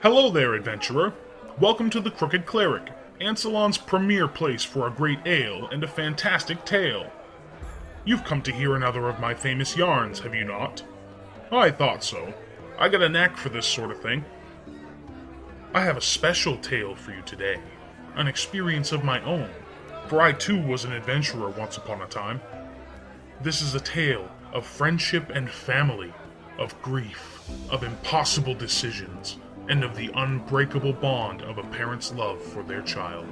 Hello there, adventurer. Welcome to the Crooked Cleric, Ansalon's premier place for a great ale and a fantastic tale. You've come to hear another of my famous yarns, have you not? I thought so. I got a knack for this sort of thing. I have a special tale for you today, an experience of my own, for I too was an adventurer once upon a time. This is a tale of friendship and family, of grief, of impossible decisions, and of the unbreakable bond of a parent's love for their child.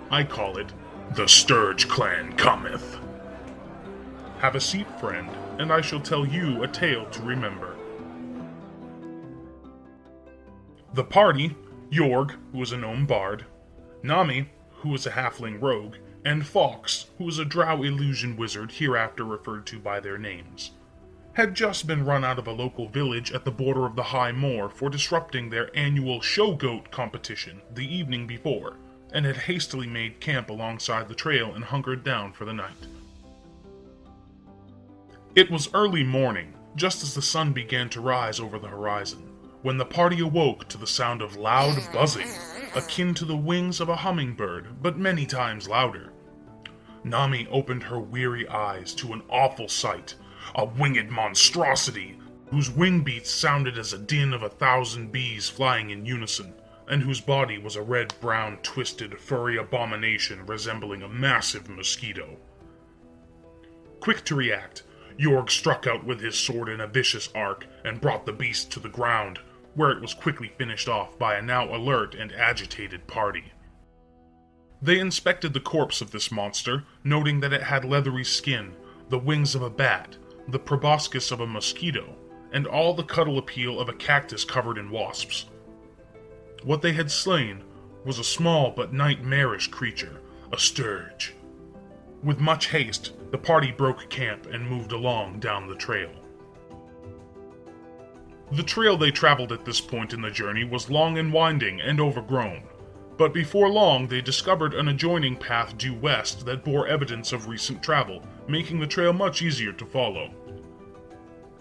I call it the Stirge clan Cometh. Have a seat, friend, and I shall tell you a tale to remember. The party, Jorg, who was a gnome bard, Namae, who was a halfling rogue, and Fox, who was a drow illusion wizard hereafter referred to by their names, had just been run out of a local village at the border of the High Moor for disrupting their annual show goat competition the evening before, and had hastily made camp alongside the trail and hunkered down for the night. It was early morning, just as the sun began to rise over the horizon, when the party awoke to the sound of loud buzzing, akin to the wings of a hummingbird, but many times louder. Namae opened her weary eyes to an awful sight, a winged monstrosity, whose wingbeats sounded as a din of 1,000 bees flying in unison, and whose body was a red-brown, twisted, furry abomination resembling a massive mosquito. Quick to react, Jorg struck out with his sword in a vicious arc and brought the beast to the ground, where it was quickly finished off by a now alert and agitated party. They inspected the corpse of this monster, noting that it had leathery skin, the wings of a bat, the proboscis of a mosquito, and all the cuddle appeal of a cactus covered in wasps. What they had slain was a small but nightmarish creature, a Stirge. With much haste, the party broke camp and moved along down the trail. The trail they traveled at this point in the journey was long and winding and overgrown, but before long they discovered an adjoining path due west that bore evidence of recent travel, making the trail much easier to follow.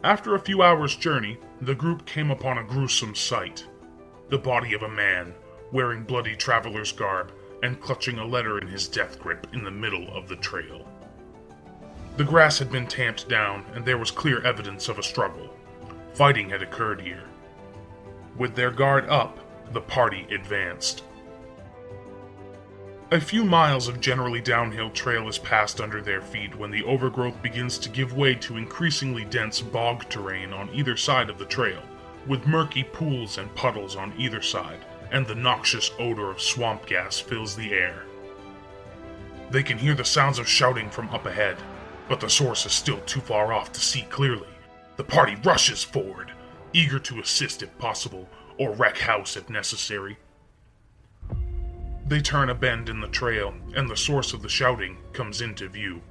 After a few hours' journey, the group came upon a gruesome sight. The body of a man, wearing bloody traveler's garb and clutching a letter in his death grip in the middle of the trail. The grass had been tamped down, and there was clear evidence of a struggle. Fighting had occurred here. With their guard up, the party advanced. A few miles of generally downhill trail is passed under their feet when the overgrowth begins to give way to increasingly dense bog terrain on either side of the trail, with murky pools and puddles on either side, and the noxious odor of swamp gas fills the air. They can hear the sounds of shouting from up ahead, but the source is still too far off to see clearly. The party rushes forward, eager to assist if possible, or wreck house if necessary. They turn a bend in the trail, and the source of the shouting comes into view.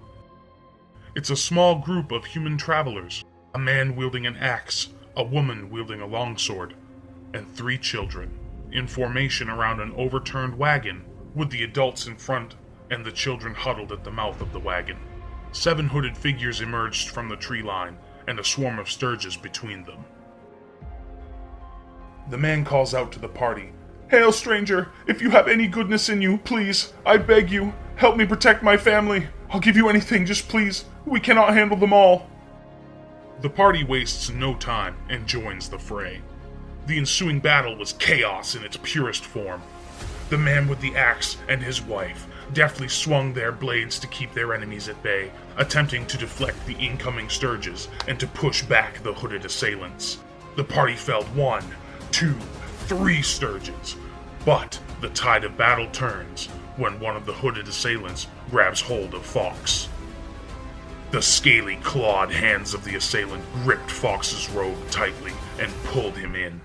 It's a small group of human travelers, a man wielding an axe, a woman wielding a longsword, and 3 children, in formation around an overturned wagon, with the adults in front and the children huddled at the mouth of the wagon. 7 hooded figures emerged from the tree line, and a swarm of Stirges between them. The man calls out to the party, "Hail, stranger! If you have any goodness in you, please, I beg you, help me protect my family. I'll give you anything, just please. We cannot handle them all." The party wastes no time and joins the fray. The ensuing battle was chaos in its purest form. The man with the axe and his wife deftly swung their blades to keep their enemies at bay, attempting to deflect the incoming Stirges and to push back the hooded assailants. The party felled 1, 2, 3 Stirges, but the tide of battle turns when one of the hooded assailants grabs hold of Fox. The scaly, clawed hands of the assailant gripped Fox's robe tightly and pulled him in.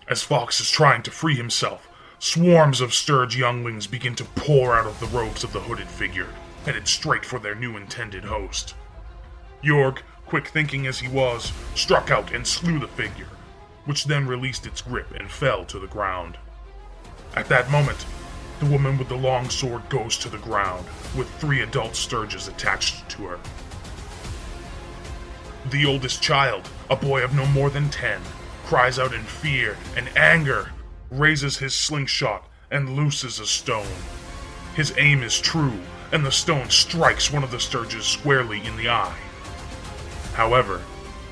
As Fox is trying to free himself, swarms of Stirge younglings begin to pour out of the robes of the hooded figure, headed straight for their new intended host. Jorg, quick thinking as he was, struck out and slew the figure, which then released its grip and fell to the ground. At that moment, the woman with the long sword goes to the ground, with 3 adult Stirges attached to her. The oldest child, a boy of no more than 10, cries out in fear and anger, raises his slingshot, and looses a stone. His aim is true, and the stone strikes one of the Stirges squarely in the eye. However,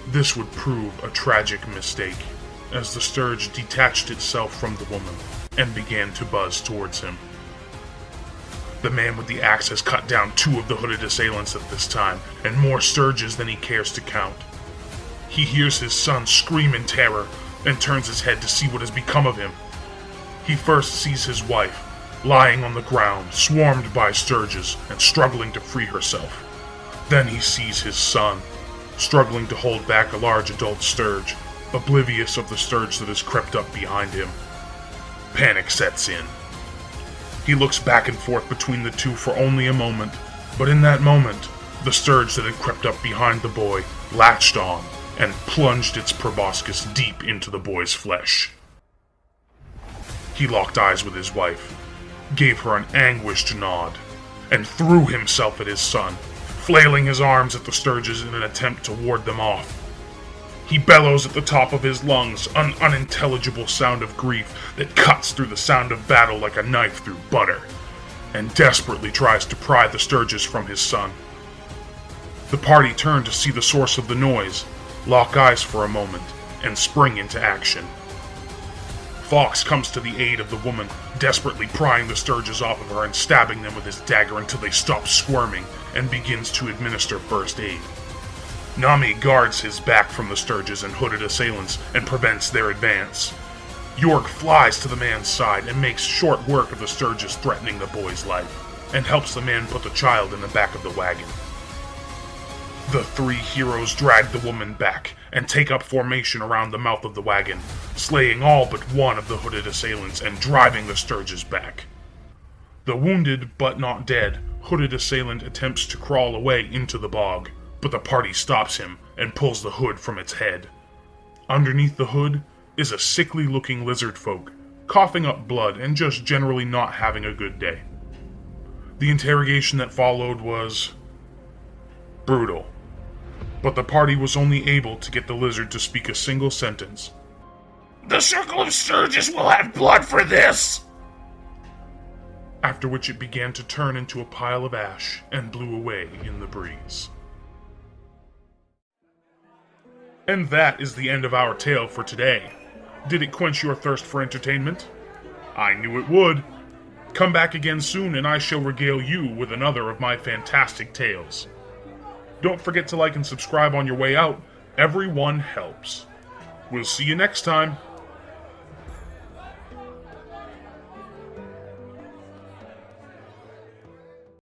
this would prove a tragic mistake, as the Stirge detached itself from the woman and began to buzz towards him. The man with the axe has cut down 2 of the hooded assailants at this time, and more Stirges than he cares to count. He hears his son scream in terror and turns his head to see what has become of him. He first sees his wife, lying on the ground, swarmed by Stirges and struggling to free herself. Then he sees his son, struggling to hold back a large adult Stirge, oblivious of the Stirge that has crept up behind him. Panic sets in. He looks back and forth between the two for only a moment, but in that moment, the Stirge that had crept up behind the boy latched on and plunged its proboscis deep into the boy's flesh. He locked eyes with his wife, gave her an anguished nod, and threw himself at his son, flailing his arms at the Stirges in an attempt to ward them off. He bellows at the top of his lungs, an unintelligible sound of grief that cuts through the sound of battle like a knife through butter, and desperately tries to pry the Stirges from his son. The party turn to see the source of the noise, lock eyes for a moment, and spring into action. Fox comes to the aid of the woman, desperately prying the Stirges off of her and stabbing them with his dagger until they stop squirming, and begins to administer first aid. Namae guards his back from the Stirges and hooded assailants and prevents their advance. Jorg flies to the man's side and makes short work of the Stirges threatening the boy's life, and helps the man put the child in the back of the wagon. The 3 heroes drag the woman back and take up formation around the mouth of the wagon, slaying all but one of the hooded assailants and driving the Stirges back. The wounded, but not dead, hooded assailant attempts to crawl away into the bog, but the party stops him and pulls the hood from its head. Underneath the hood is a sickly-looking lizard folk, coughing up blood and just generally not having a good day. The interrogation that followed was brutal, but the party was only able to get the lizard to speak a single sentence. "The circle of Stirges will have blood for this!" After which it began to turn into a pile of ash and blew away in the breeze. And that is the end of our tale for today. Did it quench your thirst for entertainment? I knew it would. Come back again soon and I shall regale you with another of my fantastic tales. Don't forget to like and subscribe on your way out. Everyone helps. We'll see you next time.